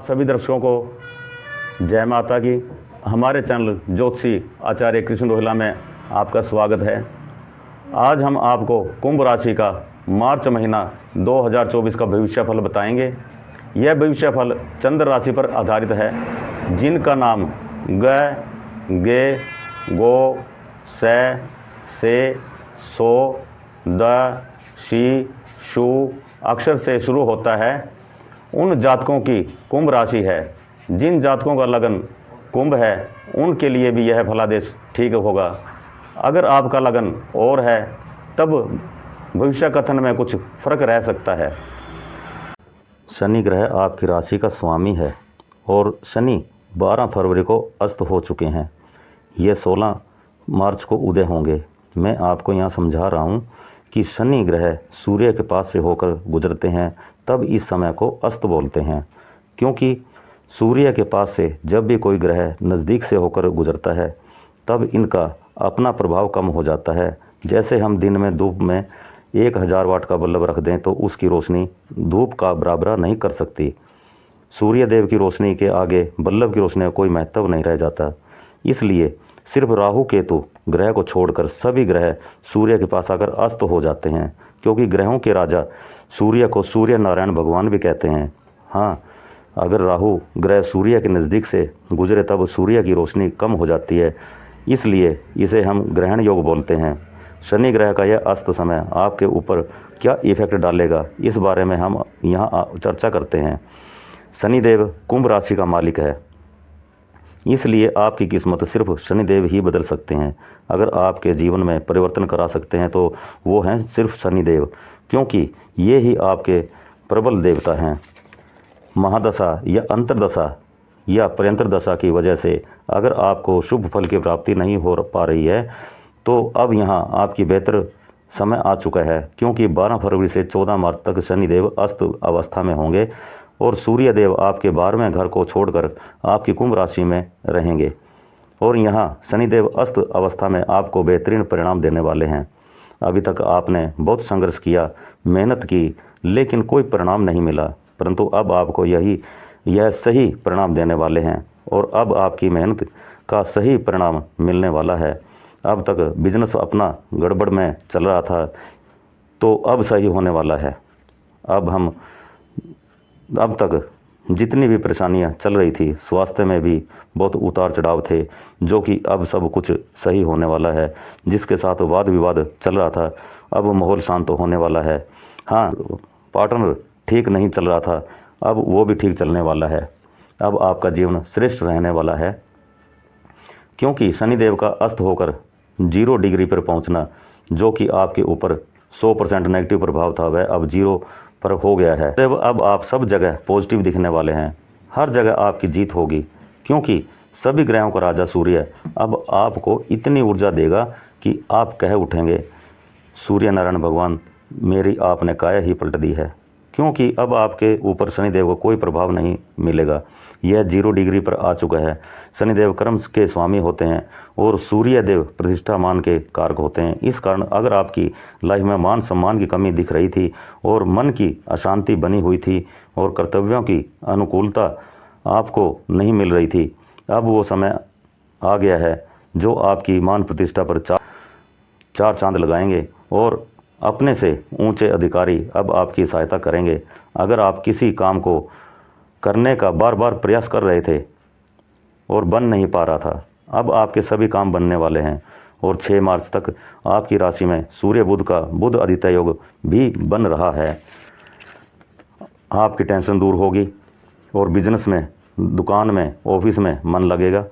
सभी दर्शकों को जय माता की। हमारे चैनल ज्योतिषी आचार्य कृष्ण रोहिला में आपका स्वागत है। आज हम आपको कुंभ राशि का मार्च महीना 2024 का भविष्यफल बताएंगे। यह भविष्यफल चंद्र राशि पर आधारित है, जिनका नाम ग, गे, गो, से, सो, द, शी, शु अक्षर से शुरू होता है। उन जातकों की कुंभ राशि है। जिन जातकों का लगन कुंभ है उनके लिए भी यह फलादेश ठीक होगा। अगर आपका लगन और है तब भविष्य कथन में कुछ फर्क रह सकता है। शनि ग्रह आपकी राशि का स्वामी है और शनि 12 फरवरी को अस्त हो चुके हैं। ये 16 मार्च को उदय होंगे। मैं आपको यहाँ समझा रहा हूँ कि शनि ग्रह सूर्य के पास से होकर गुजरते हैं, तब इस समय को अस्त बोलते हैं। क्योंकि सूर्य के पास से जब भी कोई ग्रह नज़दीक से होकर गुजरता है तब इनका अपना प्रभाव कम हो जाता है। जैसे हम दिन में धूप में 1000 वाट का बल्ब रख दें तो उसकी रोशनी धूप का बराबर नहीं कर सकती। सूर्य देव की रोशनी के आगे बल्ब की रोशनी का कोई महत्व नहीं रह जाता। इसलिए सिर्फ राहु केतु ग्रह को छोड़कर सभी ग्रह सूर्य के पास आकर अस्त हो जाते हैं। क्योंकि ग्रहों के राजा सूर्य को सूर्य नारायण भगवान भी कहते हैं। हाँ, अगर राहु ग्रह सूर्य के नज़दीक से गुजरे तब सूर्य की रोशनी कम हो जाती है, इसलिए इसे हम ग्रहण योग बोलते हैं। शनि ग्रह का यह अस्त समय आपके ऊपर क्या इफेक्ट डालेगा, इस बारे में हम यहाँ चर्चा करते हैं। शनिदेव कुंभ राशि का मालिक है, इसलिए आपकी किस्मत सिर्फ शनिदेव ही बदल सकते हैं। अगर आपके जीवन में परिवर्तन करा सकते हैं तो वो हैं सिर्फ शनिदेव, क्योंकि ये ही आपके प्रबल देवता हैं। महादशा या अंतर्दशा या पर्यंतर दशा की वजह से अगर आपको शुभ फल की प्राप्ति नहीं हो पा रही है तो अब यहाँ आपकी बेहतर समय आ चुका है। क्योंकि 12 फरवरी से 14 मार्च तक शनिदेव अस्त अवस्था में होंगे और सूर्य देव आपके 12वें घर को छोड़कर आपकी कुंभ राशि में रहेंगे और यहाँ शनिदेव अस्त अवस्था में आपको बेहतरीन परिणाम देने वाले हैं। अभी तक आपने बहुत संघर्ष किया, मेहनत की, लेकिन कोई परिणाम नहीं मिला, परंतु अब आपको यह सही परिणाम देने वाले हैं और अब आपकी मेहनत का सही परिणाम मिलने वाला है। अब तक बिजनेस अपना गड़बड़ में चल रहा था तो अब सही होने वाला है। अब तक जितनी भी परेशानियां चल रही थी, स्वास्थ्य में भी बहुत उतार चढ़ाव थे, जो कि अब सब कुछ सही होने वाला है। जिसके साथ वाद विवाद चल रहा था अब माहौल शांत होने वाला है। हाँ, पार्टनर ठीक नहीं चल रहा था, अब वो भी ठीक चलने वाला है। अब आपका जीवन श्रेष्ठ रहने वाला है। क्योंकि शनिदेव का अस्त होकर 0 डिग्री पर पहुंचना, जो कि आपके ऊपर 100% नेगेटिव प्रभाव था, वह अब 0 पर हो गया है। अब आप सब जगह पॉजिटिव दिखने वाले हैं, हर जगह आपकी जीत होगी। क्योंकि सभी ग्रहों का राजा सूर्य अब आपको इतनी ऊर्जा देगा कि आप कह उठेंगे, सूर्य नारायण भगवान मेरी आपने काया ही पलट दी है। क्योंकि अब आपके ऊपर शनिदेव को कोई प्रभाव नहीं मिलेगा। यह 0 डिग्री पर आ चुका है। शनिदेव कर्म के स्वामी होते हैं और सूर्य देव प्रतिष्ठा मान के कारक होते हैं। इस कारण अगर आपकी लाइफ में मान सम्मान की कमी दिख रही थी और मन की अशांति बनी हुई थी और कर्तव्यों की अनुकूलता आपको नहीं मिल रही थी, अब वो समय आ गया है जो आपकी मान प्रतिष्ठा पर चार चांद लगाएंगे और अपने से ऊंचे अधिकारी अब आपकी सहायता करेंगे। अगर आप किसी काम को करने का बार बार प्रयास कर रहे थे और बन नहीं पा रहा था, अब आपके सभी काम बनने वाले हैं। और 6 मार्च तक आपकी राशि में सूर्य बुध का बुध आदित्य योग भी बन रहा है। आपकी टेंशन दूर होगी और बिजनेस में, दुकान में, ऑफिस में मन लगेगा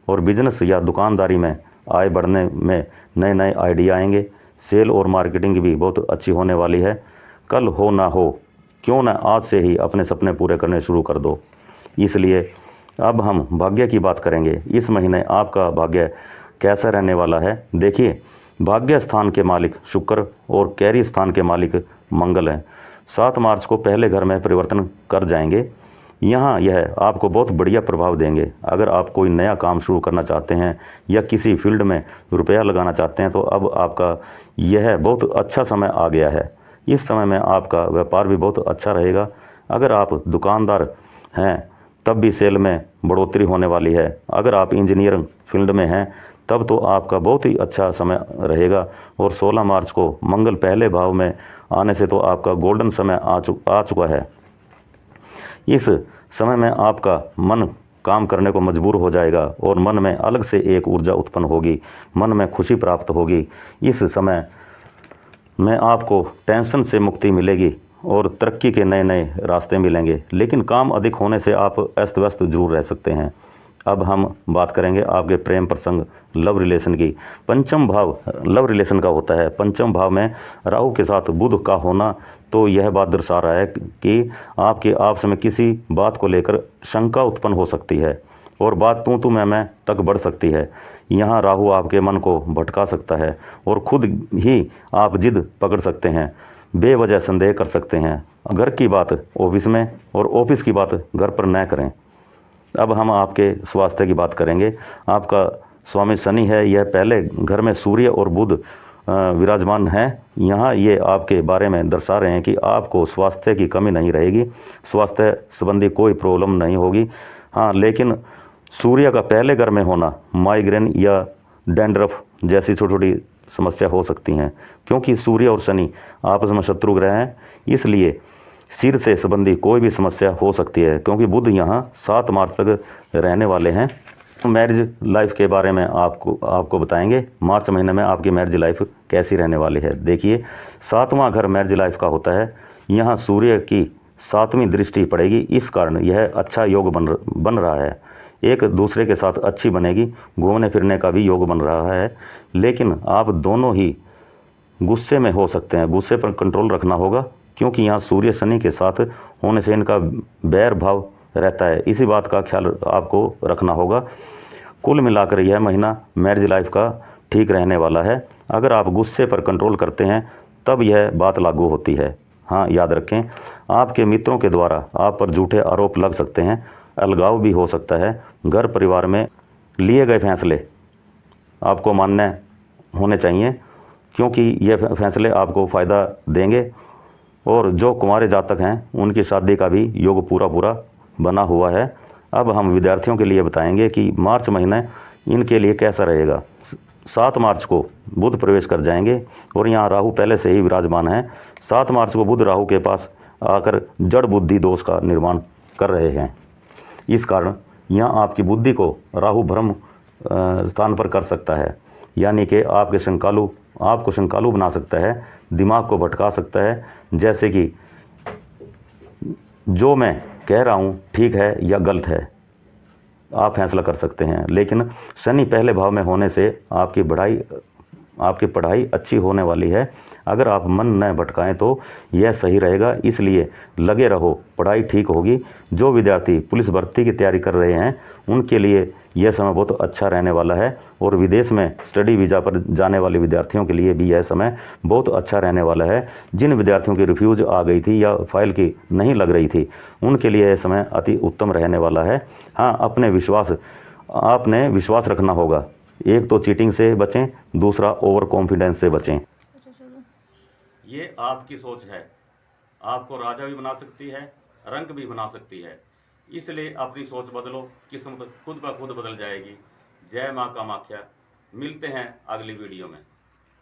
और बिजनेस या दुकानदारी में आय बढ़ने में नए नए आइडिया आएंगे। सेल और मार्केटिंग भी बहुत अच्छी होने वाली है। कल हो ना हो, क्यों ना आज से ही अपने सपने पूरे करने शुरू कर दो। इसलिए अब हम भाग्य की बात करेंगे। इस महीने आपका भाग्य कैसा रहने वाला है? देखिए, भाग्य स्थान के मालिक शुक्र और कैरी स्थान के मालिक मंगल हैं। 7 मार्च को पहले घर में परिवर्तन कर जाएंगे। यहाँ यह आपको बहुत बढ़िया प्रभाव देंगे। अगर आप कोई नया काम शुरू करना चाहते हैं या किसी फील्ड में रुपया लगाना चाहते हैं तो अब आपका यह बहुत अच्छा समय आ गया है। इस समय में आपका व्यापार भी बहुत अच्छा रहेगा। अगर आप दुकानदार हैं तब भी सेल में बढ़ोतरी होने वाली है। अगर आप इंजीनियरिंग फील्ड में हैं तब तो आपका बहुत ही अच्छा समय रहेगा। और 16 मार्च को मंगल पहले भाव में आने से तो आपका गोल्डन समय आ चुका है। इस समय में आपका मन काम करने को मजबूर हो जाएगा और मन में अलग से एक ऊर्जा उत्पन्न होगी, मन में खुशी प्राप्त होगी। इस समय में आपको टेंशन से मुक्ति मिलेगी और तरक्की के नए नए रास्ते मिलेंगे। लेकिन काम अधिक होने से आप अस्त व्यस्त जरूर रह सकते हैं। अब हम बात करेंगे आपके प्रेम प्रसंग, लव रिलेशन की। पंचम भाव लव रिलेशन का होता है। पंचम भाव में राहु के साथ बुध का होना तो यह बात दर्शा रहा है कि आपके आपस में किसी बात को लेकर शंका उत्पन्न हो सकती है और बात तू मैं तक बढ़ सकती है। यहाँ राहु आपके मन को भटका सकता है और खुद ही आप जिद पकड़ सकते हैं, बेवजह संदेह कर सकते हैं। घर की बात ऑफिस में और ऑफिस की बात घर पर न करें। अब हम आपके स्वास्थ्य की बात करेंगे। आपका स्वामी शनि है, यह पहले घर में सूर्य और बुध विराजमान हैं। यहाँ ये आपके बारे में दर्शा रहे हैं कि आपको स्वास्थ्य की कमी नहीं रहेगी, स्वास्थ्य संबंधी कोई प्रॉब्लम नहीं होगी। हाँ, लेकिन सूर्य का पहले घर में होना माइग्रेन या डैंड्रफ जैसी छोटी छोटी समस्या हो सकती हैं, क्योंकि सूर्य और शनि आपस में शत्रु ग्रह हैं। इसलिए सिर से संबंधी कोई भी समस्या हो सकती है, क्योंकि बुध यहाँ 7 मार्च तक रहने वाले हैं। मैरिज लाइफ के बारे में आपको बताएंगे। मार्च महीने में आपकी मैरिज लाइफ कैसी रहने वाली है। देखिए, 7वां घर मैरिज लाइफ का होता है। यहाँ सूर्य की 7वीं दृष्टि पड़ेगी, इस कारण यह अच्छा योग बन रहा है। एक दूसरे के साथ अच्छी बनेगी, घूमने फिरने का भी योग बन रहा है। लेकिन आप दोनों ही गुस्से में हो सकते हैं, गुस्से पर कंट्रोल रखना होगा, क्योंकि यहाँ सूर्य शनि के साथ होने से इनका बैर भाव रहता है। इसी बात का ख्याल आपको रखना होगा। कुल मिलाकर यह महीना मैरिज लाइफ का ठीक रहने वाला है। अगर आप गुस्से पर कंट्रोल करते हैं तब यह बात लागू होती है। हाँ, याद रखें, आपके मित्रों के द्वारा आप पर झूठे आरोप लग सकते हैं, अलगाव भी हो सकता है। घर परिवार में लिए गए फैसले आपको मान्य होने चाहिए, क्योंकि यह फैसले आपको फ़ायदा देंगे। और जो कुंवारे जातक हैं उनकी शादी का भी योग पूरा बना हुआ है। अब हम विद्यार्थियों के लिए बताएंगे कि मार्च महीने इनके लिए कैसा रहेगा। 7 मार्च को बुध प्रवेश कर जाएंगे और यहाँ राहु पहले से ही विराजमान है। 7 मार्च को बुध राहु के पास आकर जड़ बुद्धि दोष का निर्माण कर रहे हैं। इस कारण यहाँ आपकी बुद्धि को राहु भ्रम स्थान पर कर सकता है, यानी कि आपको शंकालु बना सकता है, दिमाग को भटका सकता है। जैसे कि जो मैं कह रहा हूँ ठीक है या गलत है, आप फैसला कर सकते हैं। लेकिन शनि पहले भाव में होने से आपकी पढ़ाई अच्छी होने वाली है। अगर आप मन न भटकाएं तो यह सही रहेगा, इसलिए लगे रहो, पढ़ाई ठीक होगी। जो विद्यार्थी पुलिस भर्ती की तैयारी कर रहे हैं उनके लिए यह समय बहुत अच्छा रहने वाला है। और विदेश में स्टडी वीज़ा पर जाने वाले विद्यार्थियों के लिए भी यह समय बहुत अच्छा रहने वाला है। जिन विद्यार्थियों की रिफ्यूज़ आ गई थी या फाइल की नहीं लग रही थी, उनके लिए यह समय अति उत्तम रहने वाला है। हाँ, आपने विश्वास रखना होगा। एक तो चीटिंग से बचें, दूसरा ओवर कॉन्फिडेंस से बचें। ये आपकी सोच है, आपको राजा भी बना सकती है, रंक भी बना सकती है। इसलिए अपनी सोच बदलो, किस्मत खुद ब खुद बदल जाएगी। जय माँ कामाख्या। मिलते हैं अगली वीडियो में।